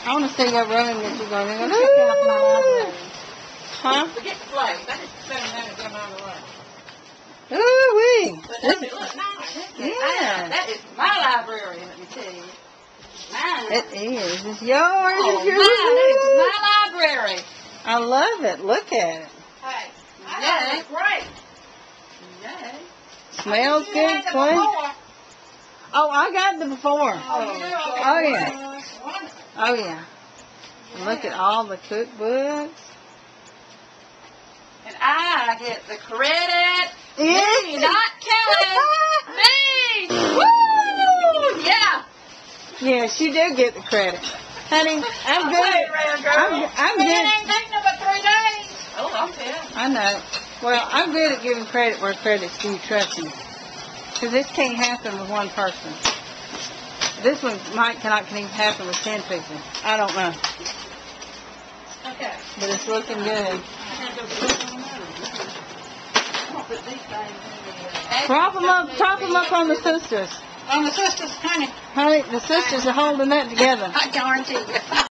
I want to see what room that you're going to Check out my library. Huh? Forget the place. I just spent a minute getting out of the way. Ooh-wee. But doesn't it look nice? Yeah. That is my library, let me tell you. Mine. It is. It's yours. Oh, It's yours. that is my library. I love it. Look at it. Hey, yeah, great. Yeah. Smells good, clean. Oh, I got the before. Oh, yeah. Oh, yeah. Look at all the cookbooks. And I get the credit. Yeah. Me, not Kelly. Me. Woo! Yeah. Yes, you do get the credit. Honey, I'm good. I'm It good. ain't taking but 3 days. Oh, I'm dead. I know. Well, I'm good at giving credit where credit's due, trust me. Because this can't happen with one person. This one can even happen with 10 people. I don't know. Okay. But it's looking good. Prop them up on the sisters. On the sisters, honey. Honey, the sisters are holding that together. I guarantee you.